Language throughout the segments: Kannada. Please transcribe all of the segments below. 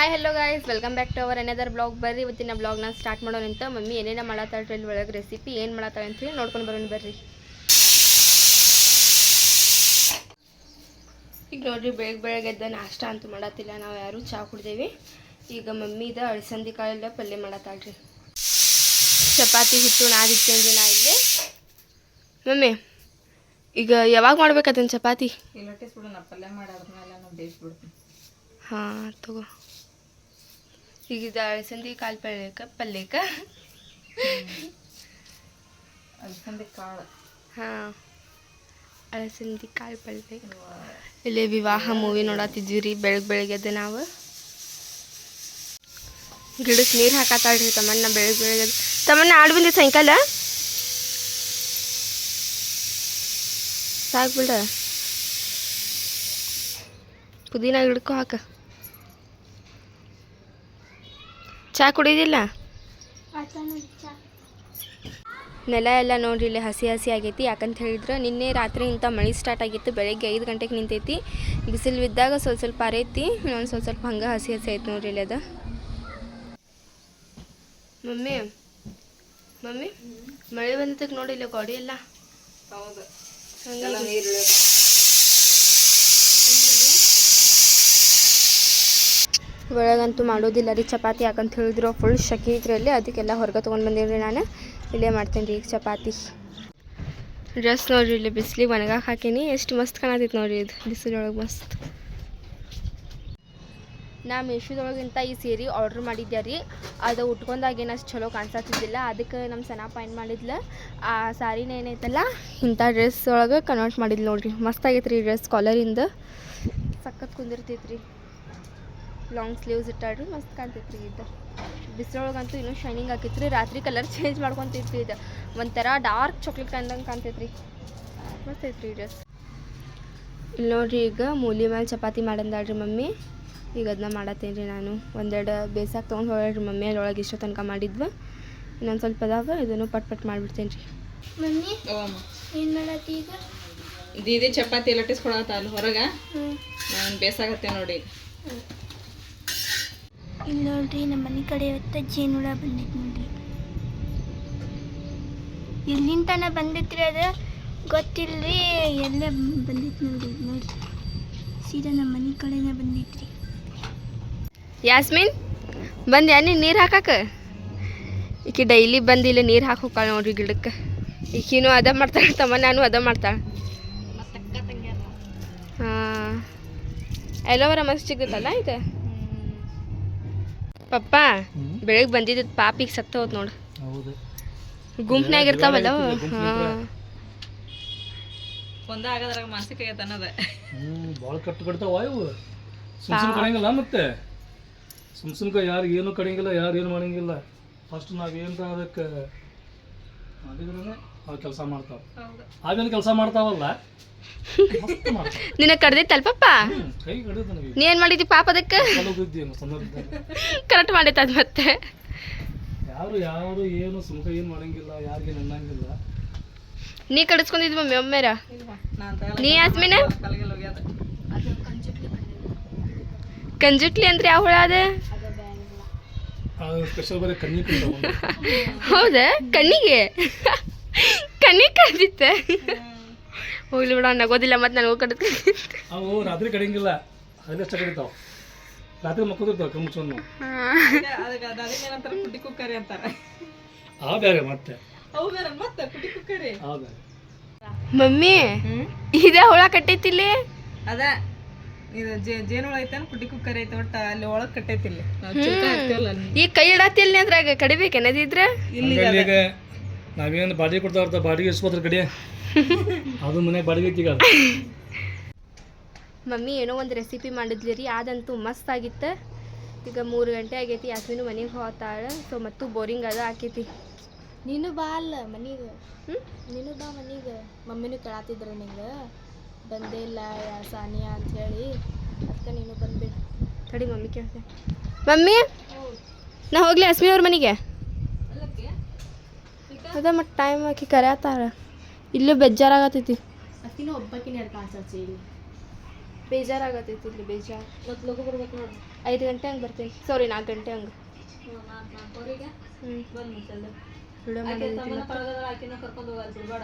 Hi hello guys, welcome back to our another blog. ಬರ್ರಿ ಇವತ್ತಿನ ಬ್ಲಾಗ್ನ ಸ್ಟಾರ್ಟ್ ಮಾಡೋಣಂತ. ಮಮ್ಮಿ ಏನೇನ ಮಾಡತ್ತಾಳ್ರಿ ಇಲ್ಲಿ ಒಳಗೆ ರೆಸಿಪಿ ಏನು ಮಾಡತ್ತಾಳೆ ಅಂತ ಹೇಳಿ ನೋಡ್ಕೊಂಡು ಬರೋಣ ಬರ್ರಿ. ಈಗ ನೋಡ್ರಿ, ಬೆಳಗ್ಗೆ ಎದ್ದ ನಾಷ್ಟ ಅಂತೂ ಮಾಡತ್ತಿಲ್ಲ, ನಾವು ಯಾರು ಚಹಾ ಕುಡ್ದೇವಿ. ಈಗ ಮಮ್ಮಿದ ಅಳಸಂದಿ ಕಾಳೆಲ್ಲ ಪಲ್ಯ ಮಾಡತ್ತಾಳ್ರಿ. ಚಪಾತಿ ಹಿಟ್ಟು ನಾದಿತ್ತೇನ್ರಿ ನಾ ಇಲ್ಲಿ. ಮಮ್ಮಿ ಈಗ ಯಾವಾಗ ಮಾಡ್ಬೇಕದನ್ನ ಚಪಾತಿ? ಹಾಂ ತಗೋ. ಈಗ ಇದು ಅಳಸಂದಿ ಕಾಳು ಪಲ್ಯಕ್ಕೆ ಅಲಸಂದಿ ಕಾಳು. ಹಾಂ, ಅಳಸಂದಿ ಕಾಳು ಪಲ್ಯ. ಇಲ್ಲಿ ವಿವಾಹ ಮೂವಿ ನೋಡತ್ತಿದ್ವಿ ರೀ ಬೆಳಗ್ಗೆ ನಾವು. ಗಿಡಕ್ಕೆ ನೀರು ಹಾಕತ್ತಾಳ್ರಿ ತಮ್ಮನ್ನ. ಬೆಳಗ್ಗೆ ತಮ್ಮನ್ನ ಆಡು ಬಂದಿ ಸಾಯಂಕಾಲ ಸಾಕು ಬಿಡ. ಪುದೀನ ಗಿಡಕ್ಕೂ ಹಾಕ. ಚಹಾ ಕುಡಿಯೋದಿಲ್ಲ? ನೆಲ ಎಲ್ಲ ನೋಡ್ರಿ ಇಲ್ಲಿ ಹಸಿ ಆಗೈತಿ. ಯಾಕಂತ ಹೇಳಿದ್ರೆ ನಿನ್ನೆ ರಾತ್ರಿ ಇಂಥ ಮಳೆ ಸ್ಟಾರ್ಟ್ ಆಗಿತ್ತು. ಬೆಳಗ್ಗೆ 5 ಗಂಟೆಗೆ ನಿಂತೈತಿ. ಬಿಸಿಲು ಬಿದ್ದಾಗ ಸ್ವಲ್ಪ ಅರೈತಿ, ಇನ್ನೊಂದು ಸ್ವಲ್ಪ ಹಂಗೆ ಹಸಿ ಐತಿ ನೋಡ್ರಿ ಇಲ್ಲಿ ಅದು. ಮಮ್ಮಿ ಮಳೆ ಬಂದಕ್ಕೆ ನೋಡಿ ಇಲ್ಲ ಗಾಡಿ ಎಲ್ಲ. ಹೌದು, ಒಳಗಂತೂ ಮಾಡೋದಿಲ್ಲ ರೀ ಚಪಾತಿ. ಯಾಕಂತ ಹೇಳಿದ್ರು ಫುಲ್ ಶೆಕೆ ಇದ್ರಲ್ಲಿ, ಅದಕ್ಕೆಲ್ಲ ಹೊರಗೆ ತೊಗೊಂಡು ಬಂದೀನಿ ನಾನು. ಇಲ್ಲೇ ಮಾಡ್ತೇನೆ ರೀ ಈಗ ಚಪಾತಿ. ಡ್ರೆಸ್ ನೋಡ್ರಿ ಇಲ್ಲಿ ಬಿಸಿಲಿಗೆ ಒಣಗಾಕೆ ಹಾಕೀನಿ. ಎಷ್ಟು ಮಸ್ತ್ ಕಾಣತೈತೆ ನೋಡ್ರಿ ಇದು ಬಿಸಿಲೊಳಗೆ ಮಸ್ತ್. ನಾ ಮೀಶೋದೊಳಗಿಂತ ಈ ಸೀರೆ ಆರ್ಡ್ರ್ ಮಾಡಿದ್ದೆ ರೀ. ಅದು ಉಟ್ಕೊಂಡಾಗೇನು ಅಷ್ಟು ಚಲೋ ಕಾಣಿಸತ್ತಿದ್ದಿಲ್ಲ. ಅದಕ್ಕೆ ನಮ್ಮ ಸನಪ್ಪ ಏನು ಮಾಡಿದ್ಲು, ಆ ಸಾರಿನ ಏನೈತಲ್ಲ ಇಂಥ ಡ್ರೆಸ್ ಒಳಗೆ ಕನ್ವರ್ಟ್ ಮಾಡಿದ್ಲು ನೋಡ್ರಿ. ಮಸ್ತ್ ಆಗೈತೆ ರೀ ಡ್ರೆಸ್. ಕಾಲರಿಂದ ಸಖತ್ ಕುಂದಿರ್ತೈತೆ ರೀ. ಲಾಂಗ್ ಸ್ಲೀವ್ಸ್ ಇಟ್ಟಾಡ್ರಿ, ಮಸ್ತ್ ಕಾಣ್ತೈತೆ ರೀ ಇದು. ಬಿಸಿಲೊಳಗಂತೂ ಇನ್ನೂ ಶೈನಿಂಗ್ ಆಕೈತೆ ರೀ. ರಾತ್ರಿ ಕಲರ್ ಚೇಂಜ್ ಮಾಡ್ಕೊತೈತ್ರಿ. ಇದು ಒಂಥರ ಡಾರ್ಕ್ ಚಾಕ್ಲೇಟ್ ಕಂಡಂಗೆ ಕಾಣ್ತೈತೆ ರೀ. ಮಸ್ತ್ ಐತೆ ರೀ ಡ್ರೆಸ್. ಇಲ್ಲಿ ನೋಡ್ರಿ, ಈಗ ಮೂಲಿ ಮೇಲೆ ಚಪಾತಿ ಮಾಡಂದಾಳ್ರಿ ಮಮ್ಮಿ. ಈಗ ಅದನ್ನ ಮಾಡತ್ತೇನೆ ರೀ ನಾನು. ಒಂದೆರಡು ಬೇಸಾಗಿ ತೊಗೊಂಡು ಹೋಗ್ರಿ ಮಮ್ಮಿ. ಅಲ್ಲೊಳಗೆ ಇಷ್ಟ ತನಕ ಮಾಡಿದ್ವಿ. ಇನ್ನೊಂದು ಸ್ವಲ್ಪ ಅದಾವ, ಇದನ್ನು ಪಟ್ ಮಾಡಿಬಿಡ್ತೇನೆ ರೀ. ಮಮ್ಮಿ ಏನು ಮಾಡತ್ತಿ ಈಗ? ದೀದಿ ಚಪಾತಿ ಲಟ್ಟಿಸ್ಕೊಳತ್ತ ಅಲ್ಲಿ ಹೊರಗೆ. ನಾನು ಬೇಸಾಗತ್ತೆ ನೋಡಿ. ಇಲ್ಲಿ ನೋಡ್ರಿ, ನಮ್ಮ ಮನೆ ಕಡೆ ಇವತ್ತು ಜೇನುಳ ಬಂದೈತಿ ನೋಡ್ರಿ. ಎಲ್ಲಿಂದ ತನ ಬಂದೈತ್ರಿ ಅದು ಗೊತ್ತಿಲ್ಲರಿ, ಎಲ್ಲೇ ಬಂದೈತಿ ನೋಡ್ರಿ. ನೋಡ್ರಿ, ಸೀದಾ ನಮ್ಮ ಮನೆ ಕಡೆನೇ ಬಂದೈತ್ರಿ. ಯಾಸ್ಮಿನ್ ಬಂದ್ಯಾ ನೀನು ನೀರು ಹಾಕಕ್ಕೆ? ಈಕೆ ಡೈಲಿ ಬಂದು ಇಲ್ಲಿ ನೀರು ಹಾಕಿ ಹೋಗ್ತಾಳೆ ನೋಡ್ರಿ ಗಿಡಕ್ಕೆ. ಈಕಿನೂ ಅದ ಮಾಡ್ತಾಳೆ, ತಮ್ಮ ನಾನು ಅದ ಮಾಡ್ತಾಳೆ. ಹಾಂ, ಎಲೋವರ ಮಸ್ತ್ ಸಿಗುತ್ತಲ್ಲ ಇದು. ಪಪ್ಪ ಬೆಳಗ್ಗೆ ಬಂದಿದ್ದು ಪಾಪ ಈಗ ಸತ್ತ ಹೋದ್ ನೋಡು. ಗುಂಪ್ನಾಗ ಇರ್ತಾವಲ್ಲ. ಹಾಂ, ಒಂದ ಆಗದ್ರಾಗ ಮಾನಸಿಕ ಅನ್ನೋದ ಭಾಳ ಕಟ್ಟು ಕಟ್ತಾವ ಇವು. ಸುಮ್ ಕಡೆಯಂಗಿಲ್ಲ. ಮತ್ತೆ ಸುಮ್ಕ ಯಾರು ಏನು ಕಡೆಯಂಗಿಲ್ಲ, ಯಾರು ಏನು ಮಾಡಂಗಿಲ್ಲ. ಫಸ್ಟ್ ನಾವೇನು ಅದಕ್ಕೆ ಮಾಡಿದ್ರೆ ಅವ್ರು ಕೆಲಸ ಮಾಡ್ತಾವ. ಆಮೇಲೆ ಕೆಲಸ ಮಾಡ್ತಾವಲ್ಲ, ನಿನ್ನ ಕಡ್ದೈತಲ್ ಪಪ್ಪ? ಕೈ ಕಡಿದ ನನಗೆ. ನೀ ಏನು ಮಾಡಿದ್ದಿ ಪಾಪ ಅದಕ್ಕೆ? ಕರೆಕ್ಟ್ ಮಾಡೈತೆ ಅದು. ಮತ್ತೆ ಯಾರು ಏನು ಸುಮ್ಕ ಏನು ಮಾಡಂಗಿಲ್ಲ, ಯಾರಿಗೇನು ಅನ್ನಂಗಿಲ್ಲ. ನೀ ಕಡಿಸ್ಕೊಂಡಿದ್ವಿ ಮಮ್ಮಿ ಒಮ್ಮೆರ. ನೀ ಯಾಸ್ಮಿನ ಕಂಜುಟ್ಲಿ ಅಂದ್ರೆ ಯಾವ ಹುಳ ಅದ? ಸ್ಪೆಷಲ್ ಬರೀ ಕಣ್ಣಿ. ಹೌದಾ? ಕಣ್ಣಿಗೆ ಕಡ್ದಿತ್ತೆ. ಹೋಗ್ಲಿ ಬಿಡ, ನಗೋದಿಲ್ಲ. ಮತ್ತೆ ನನಗೂ ಕಡಿತ. ಅವು ರಾತ್ರಿ ಕಡಿಯಂಗಿಲ್ಲ, ಅದೆಷ್ಟ ಕಡಿತಾವ. ರಾತ್ರಿ ಮಕ್ಕೋದಿರ್ತಾವ ಕಮ್ಮಿ. ಪುಟ್ಟಿ ಕುಕ್ಕರಿ ಅಂತಾರ. ಆ ಬೇರೆ ಮತ್ತೆ ಪುಟ್ಟಿ ಕುಕ್ಕರಿ. ಮಮ್ಮಿ ಇದ ಹುಳ ಕಟ್ಟೈತಿಲ್ಲಿ. ಅದ ಇದು ಜೇನುಳ ಐತೆ, ಪುಟ್ಟಿ ಕುಕ್ಕರಿ ಐತೆ. ಒಟ್ಟ ಅಲ್ಲಿ ಒಳಗೆ ಕಟ್ಟೈತಿಲ್ಲ. ಈ ಕೈ ಇಡತ್ತಿಲ್ಲ ಅದ್ರಾಗ ಕಡಿಬೇಕೇನದಿದ್ರ? ಈಗ ನಾವೇನು ಬಾಡಿಗೆ ಕೊಡ್ತಾ ಬಾಡಿಗೆ ಇಸ್ಕೋದ್ರ ಕಡೆ ಅದು ಮನೆಗೆ ಬಾಡಿಗೆ ಈಗ. ಮಮ್ಮಿ ಏನೋ ಒಂದು ರೆಸಿಪಿ ಮಾಡಿದ್ಲಿ ರೀ, ಅದಂತೂ ಮಸ್ತ್ ಆಗಿತ್ತು. ಈಗ 3 ಗಂಟೆ ಆಗೈತಿ. ಯಾಸ್ಮಿನು ಮನೆಗೆ ಹೋಗ್ತಾಳೆ. ಸೊ ಮತ್ತು ಬೋರಿಂಗ್ ಅದ ಆಕೈತಿ. ನೀನು ಬಾ ಅಲ್ಲ ಮನೀಗೆ. ನೀನು ಬಾ ಮನೀಗೆ. ಮಮ್ಮಿನೂ ಕೇಳತ್ತಿದ್ರು ನಿಂಗೆ, ಬಂದೇ ಇಲ್ಲ ಸಾನಿಯಾ ಅಂಥೇಳಿ. ಅದಕ್ಕೆ ನೀನು ಬಂದ್ಬಿಡು. ತಡಿ ಮಮ್ಮಿ ಕೇಳ್ತೆ. ಮಮ್ಮಿ ನಾ ಹೋಗ್ಲಿ ಯಾಸ್ಮಿನ್ ಅವ್ರ ಮನೆಗೆ? ಅದ ಮತ್ತು ಟೈಮ್ ಹಾಕಿ ಕರೆಯತ್ತಾರ. ಇಲ್ಲೂ ಬೇಜಾರಾಗತೈತಿ. ಅಕ್ಕಿನೂ ಒಬ್ಬಾಕಿನ ಕಾಣಿಸ್ತೈತಿ ಇಲ್ಲಿ. ಬೇಜಾರಾಗತೈತಿ ಇಲ್ಲಿ. ಬೇಜಾರು ಮತ್ತು ಲಗು ಬರ್ಬೇಕು ನೋಡಿ. 5 ಗಂಟೆ ಹಂಗೆ ಬರ್ತೀನಿ. ಸಾರಿ 4 ಗಂಟೆ ಹಂಗೆ. ನಾಲ್ಕೂವರೆಗೆ ಹ್ಞೂ ಬಂದು ಮುಚ್ಚಲ್ದು ವಿಡಿಯೋ ಆಕೆ ಮಾಡಿ ತಮ್ಮನ ಕಳೆದ ಆಕಿನ ಕರ್ಕೊಂಡು ಹೋಗಲ್ಲ ಬಿಡ್ಬೇಡ,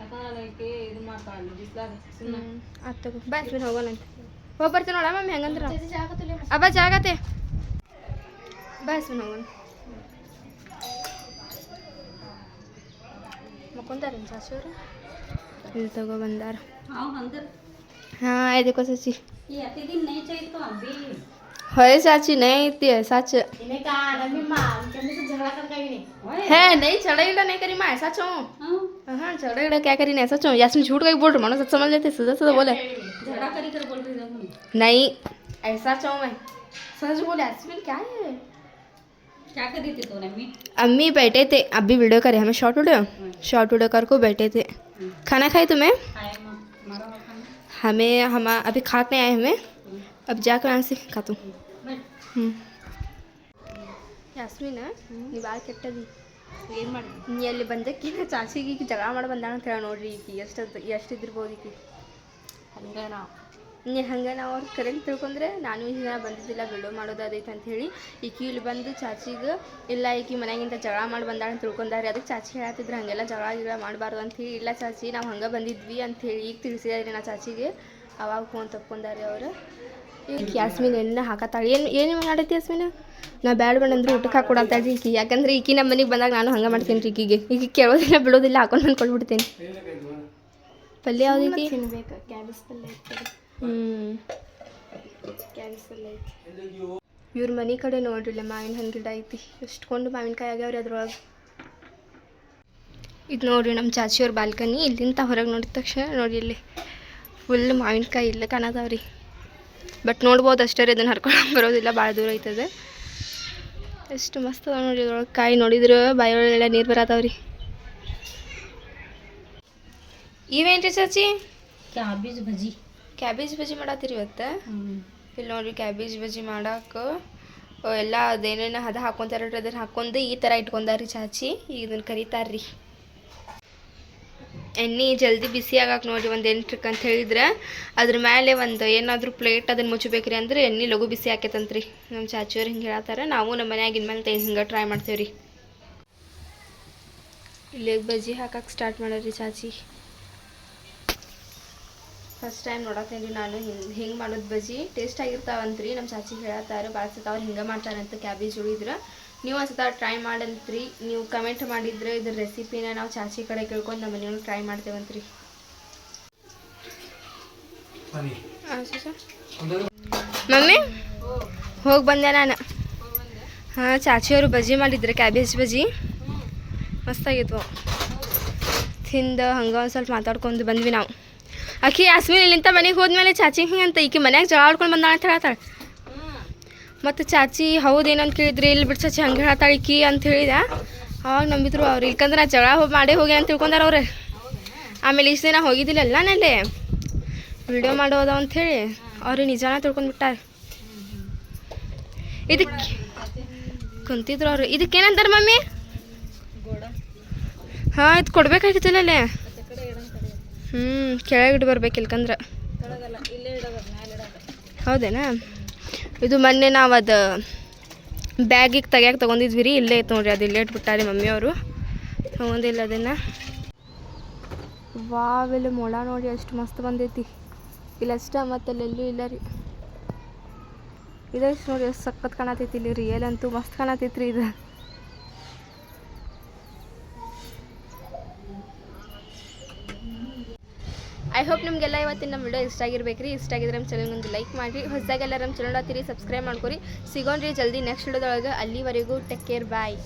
ಯಾಕಂದ್ರೆ ಆಕೆ ಇದು ಮಾಡ್ತಾಳಲ್ಲ ಬಿಸ್ಲಾಗ ಸುಮ್ಮನೆ. ಆಯ್ತು ತಗೋ ಬಾ ಅಶ್ವಿನ್ ಹೋಗೋಣಂತೆ. ಹೋಗಿ ಬರ್ತೀನಿ ನೋಡ ಮಮ್ಮಿ ಹೆಂಗಂದ್ರೆ ಜಾಗತ್ತಲೆ ಅಬ್ಬ ಜಾಗತ್ತೆ ಬಾ ಅಶ್ವಿನ್ ಹೋಗೋಣ. ಮಕ್ಕೊಂತಾರೇನು ಚಾಚೂರು ಇಲ್ಲಿ ತಗೋ ಬಂದಾರ. हाँ ये देखो चाची है चाची नहीं थी सच है नहीं झगड़ा नहीं करी मैं ऐसा चाहूँ. हाँ झगड़ा क्या करी नहीं ऐसा चाहूँ. यासमीन झूठ का बोल रही मानो सच समझ लेते सीधा सीधा बोले नहीं ऐसा चाहूँ मैं सच बोले. यासमीन क्या है क्या कर रही थी तूने अम्मी? अम्मी बैठे थे अभी वीडियो करे हमें शॉर्ट वीडियो कर को बैठे थे. खाना खाए तुम्हें? हमें हम अभी खा के आए हमें अब जाकर यहाँ से खातू. ಯಾಸ್ಮಿನ ನೀ ಭಾಳ ಕೆಟ್ಟದಿ. ಏನು ಮಾಡಿ ನೀ ಅಲ್ಲಿ ಬಂದಕ್ಕಿ ಚಾಚಿಗೆ ಈಗ ಜಗಳ ಮಾಡಿ ಬಂದಾಳ ಅಂತ ಹೇಳಿ ನೋಡ್ರಿ. ಈಕಿ ಎಷ್ಟಿದ್ದಿರ್ಬೋದು ಈಕಿ. ಹಂಗೆ ನಾವು ಅವ್ರು ಕರೆಕ್ಟ್ ತಿಳ್ಕೊಂಡ್ರೆ ನಾನು ಈ ದಿನ ಬಂದಿದ್ದಿಲ್ಲ ವಿಡಿಯೋ ಮಾಡೋದೈತೆ ಅಂತ ಹೇಳಿ ಈಕಿ ಇಲ್ಲಿ ಬಂದು ಚಾಚಿಗೆ ಇಲ್ಲ ಈಕಿ ಮನೆಗಿಂತ ಜಗಳ ಮಾಡಿ ಬಂದಾಳ ಅಂತ ತಿಳ್ಕೊಂಡಾರೆ. ಅದಕ್ಕೆ ಚಾಚಿ ಹೇಳ್ತಿದ್ರು ಹಾಗೆಲ್ಲ ಜಗಳ ಮಾಡಬಾರ್ದು ಅಂಥೇಳಿ. ಇಲ್ಲ ಚಾಚಿ ನಾವು ಹಂಗೆ ಬಂದಿದ್ವಿ ಅಂಥೇಳಿ ಈಗ ತಿಳಿಸಿದಾರೆ ನಾ ಚಾಚಿಗೆ. ಅವಾಗ ಫೋನ್ ತಪ್ಕೊಂಡಾರೆ ಅವರು. ಈಗ ಯಾಸ್ಮಿನ್ ಎಣ್ಣೆ ಹಾಕತ್ತಾಳೆ. ಏನು ಮಾಡೈತಿ ಯಾಸ್ಮಿನ? ನಾ ಬ್ಯಾಡ ಬೇಡಂದ್ರೆ ಊಟಕ್ಕೆ ಹಾಕೊಡಂತಾಳ್ರಿ ಈಕಿ. ಯಾಕಂದ್ರೆ ಈಕಿ ನಮ್ಮ ಮನೆಗೆ ಬಂದಾಗ ನಾನು ಹಂಗೆ ಮಾಡ್ತೀನಿ ರೀ ಈಕಿಗೆ. ಈಗ ಕೇಳೋದಿಲ್ಲ ಬಿಡೋದಿಲ್ಲ ಹಾಕೊಂಡು ನಾನು ಕೊಟ್ಬಿಡ್ತೀನಿ. ಪಲ್ಯ ಯಾವ್ದೈತಿ? ತಿನ್ಬೇಕು ಕ್ಯಾಬೇಜ್ ಪಲ್ಯ ಇರ್ತದೆ. ಕ್ಯಾಬೇಜ್ ಪಲ್ಯ ಐತಿ. ಇವ್ರ ಮನೆ ಕಡೆ ನೋಡ್ರಿಲ್ಲ ಮಾವಿನ ಹಣ್ಣು ಗಿಡ ಐತಿ. ಎಷ್ಟೊಂದು ಮಾವಿನಕಾಯಿ ಆಗ್ಯಾವ್ರಿ ಅದ್ರೊಳಗೆ. ಇದು ನೋಡ್ರಿ ನಮ್ಮ ಚಾಚಿಯವ್ರ ಬಾಲ್ಕನಿ. ಇಲ್ಲಿಂದ ಹೊರಗೆ ನೋಡಿದ ತಕ್ಷಣ ನೋಡಿ ಇಲ್ಲಿ ಫುಲ್ ಮಾವಿನಕಾಯಿ ಇಲ್ಲ ಕಾಣತಾವ್ರಿ. ಬಟ್ ನೋಡ್ಬೋದು ಅಷ್ಟೇ ರೀ, ಇದನ್ನು ಹರ್ಕೊಂಡು ಬರೋದಿಲ್ಲ, ಭಾಳ ದೂರ ಐತದೆ. ಎಷ್ಟು ಮಸ್ತ್ ಅದ ನೋಡ್ರಿ ಇದ್ರೊಳಗೆ ಕಾಯಿ. ನೋಡಿದ್ರೆ ಬಾಯೊಳಗೆಲ್ಲ ನೀರು ಬರತಾವ್ರಿ. ಇವೇನ್ರಿ ಚಾಚಿ? ಕ್ಯಾಬೇಜ್ ಬಜ್ಜಿ ಮಾಡತ್ತೀರಿ ಇವತ್ತು? ಇಲ್ಲಿ ನೋಡ್ರಿ ಕ್ಯಾಬೇಜ್ ಬಜ್ಜಿ ಮಾಡಕ್ಕೆ ಎಲ್ಲ ಅದೇನೇನು ಹದ ಹಾಕ್ಕೊಂತಾರ್ರಿ ಅದನ್ನು ಹಾಕ್ಕೊಂಡು ಈ ಥರ ಇಟ್ಕೊಂಡಾರ್ರಿ ಚಾಚಿ. ಈಗ ಇದನ್ನು ಕರಿತಾರ್ರಿ. ಎಣ್ಣೆ ಜಲ್ದಿ ಬಿಸಿ ಆಗಕ್ಕೆ ನೋಡಿರಿ ಒಂದು ಎಂಟ್ರಕ್ಕೆ ಅಂತ ಹೇಳಿದ್ರೆ ಅದ್ರ ಮೇಲೆ ಒಂದು ಏನಾದರೂ ಪ್ಲೇಟ್ ಅದನ್ನು ಮುಚ್ಚಬೇಕ್ರಿ ಅಂದ್ರೆ ಎಣ್ಣೆ ಲಘು ಬಿಸಿ ಆಕೈತಂತ್ರಿ. ನಮ್ಮ ಚಾಚಿಯವ್ರು ಹಿಂಗೆ ಹೇಳ್ತಾರೆ. ನಾವು ನಮ್ಮ ಮನ್ಯಾಗ ಇನ್ಮೇಲೆ ಹಿಂಗೆ ಟ್ರೈ ಮಾಡ್ತೇವೆ ರೀ. ಇಲ್ಲಿ ಬಜ್ಜಿ ಹಾಕಕ್ಕೆ ಸ್ಟಾರ್ಟ್ ಮಾಡ್ಯಾರಿ ಚಾಚಿ. ಫಸ್ಟ್ ಟೈಮ್ ನೋಡತ್ತೇನೆ ರೀ ನಾನು ಹಿಂಗೆ ಮಾಡೋದು ಬಜ್ಜಿ. ಟೇಸ್ಟ್ ಆಗಿರ್ತಾವಂತ್ರಿ. ನಮ್ಮ ಚಾಚಿ ಹೇಳ್ತಾರೆ ಭಾಳ ಸತ ಅವ್ರು ಹಿಂಗೆ ಮಾಡ್ತಾರಂತ ಕ್ಯಾಬೇಜ್ ಉಳಿದ್ರೆ. ನೀವು ಒಂದ್ಸತ ಟ್ರೈ ಮಾಡಂತ್ರಿ. ನೀವು ಕಮೆಂಟ್ ಮಾಡಿದ್ರೆ ಇದ್ರ ರೆಸಿಪಿನ ನಾವು ಚಾಚಿ ಕಡೆ ಕೇಳ್ಕೊಂಡು ನಮ್ಮ ಮನೆಯೊಳಗೆ ಟ್ರೈ ಮಾಡ್ತೇವಂತ್ರಿ. ಮಮ್ಮಿ ಹೋಗಿ ಬಂದೆ ನಾನು. ಹಾಂ ಚಾಚಿಯವರು ಬಜ್ಜಿ ಮಾಡಿದ್ರು ಕ್ಯಾಬೇಜ್ ಬಜ್ಜಿ. ಮಸ್ತಾಗಿದ್ವು. ತಿಂದು ಹಂಗೆ ಒಂದು ಸ್ವಲ್ಪ ಮಾತಾಡ್ಕೊಂಡು ಬಂದ್ವಿ ನಾವು. ಆಕಿ ಯಾಸ್ಮಿನ್ ಇಲ್ಲಿಂದ ಮನೆಗೆ ಹೋದ್ಮೇಲೆ ಚಾಚಿ ಹಿಂಗಂತ ಈಕಿ ಮನ್ಯಾಗ ಜಗಳ ಆಡ್ಕೊಂಡು ಬಂದಾಳ ಅಂತ ಹೇಳ್ತಾಳೆ. ಮತ್ತು ಚಾಚಿ ಹೌದೇನು ಅಂತ ಕೇಳಿದ್ರಿ. ಇಲ್ಲಿ ಬಿಟ್ಟು ಚಾಚಿ ಹಂಗೆ ಹೇಳ್ತಾಳೆ ಈಕಿ ಅಂತ ಹೇಳಿದ. ಅವಾಗ ನಂಬಿದ್ರು ಅವ್ರು. ಇಲ್ಕಂದ್ರೆ ನಾ ಜಗಳ ಮಾಡೇ ಹೋಗಿ ಅಂತ ತಿಳ್ಕೊಂಡಾರ ಅವ್ರೆ. ಆಮೇಲೆ ಇಷ್ಟು ದಿನ ಹೋಗಿದ್ದಿಲ್ಲಲ್ಲ ನಲ್ಲೇ ವಿಡಿಯೋ ಮಾಡೋದು ಅಂಥೇಳಿ ಅವ್ರಿಗೆ ನಿಜಾನ ತಿಳ್ಕೊಂಡ್ಬಿಟ್ಟಾರೆ. ಇದಕ್ಕೆ ಕುಂತಿದ್ರು ಅವರು. ಇದಕ್ಕೇನಂತಾರೆ ಮಮ್ಮಿ? ಹಾಂ ಇದು ಕೊಡ್ಬೇಕಾಗಿತ್ತಿಲ್ಲ ಅಲ್ಲೇ. ಕೆಳಗಿಟ್ಟು ಬರ್ಬೇಕು ಇಲ್ಕಂದ್ರೆ. ಹೌದೇನಾ? ಇದು ಮೊನ್ನೆ ನಾವು ಅದು ಬ್ಯಾಗಿಗೆ ತೆಗ್ಯಾಕೆ ತೊಗೊಂಡಿದ್ವಿ ರೀ. ಇಲ್ಲೇ ಐತೆ ನೋಡ್ರಿ, ಅದು ಇಲ್ಲೇ ಇಟ್ಬಿಟ್ಟಾರೆ ಮಮ್ಮಿಯವರು. ತೊಗೊಂಡಿಲ್ಲ ಅದನ್ನು. ವಾವೆಲ್ಲ ಮೊಳ ನೋಡಿ ಎಷ್ಟು ಮಸ್ತ್ ಬಂದೈತಿ. ಇಲ್ಲಷ್ಟ ಮತ್ತು ಅಲ್ಲೆಲ್ಲೂ ಇಲ್ಲ ರೀ. ಇದಷ್ಟು ನೋಡಿ ಎಷ್ಟು ಸಖತ್ ಕಾಣತೈತಿ ಇಲ್ಲಿ. ರಿಯಲ್ ಅಂತೂ ಮಸ್ತ್ ಕಾಣತೈತಿ ರೀ ಇದು. ಐ ಹೋಪ್ ನಿಮಗೆಲ್ಲ ಇವತ್ತಿನ ನಮ್ಮ ವಿಡಿಯೋ ಇಷ್ಟ ಆಗಿರ್ಬೇಕು ರೀ. ಇಷ್ಟ ಆಗಿದ್ರೆ ನಮ್ಮ ಚಾನಲ್ಗೆ ಒಂದು ಲೈಕ್ ಮಾಡಿರಿ. ಹೊಸದಾಗೆಲ್ಲ ನಮ್ಮ ಚಾನಲ್ ಹತ್ತಿರಿ ಸಬ್ಸ್ಕ್ರೈಬ್ ಮಾಡ್ಕೊರಿ. ಸಿಗೋಣ್ರಿ ಜಲ್ದಿ ನೆಕ್ಸ್ಟ್ ವಿಡಿಯೋದೊಳಗೆ. ಅಲ್ಲಿವರೆಗೂ ಟೇಕ್ ಕೇರ್, ಬಾಯ್.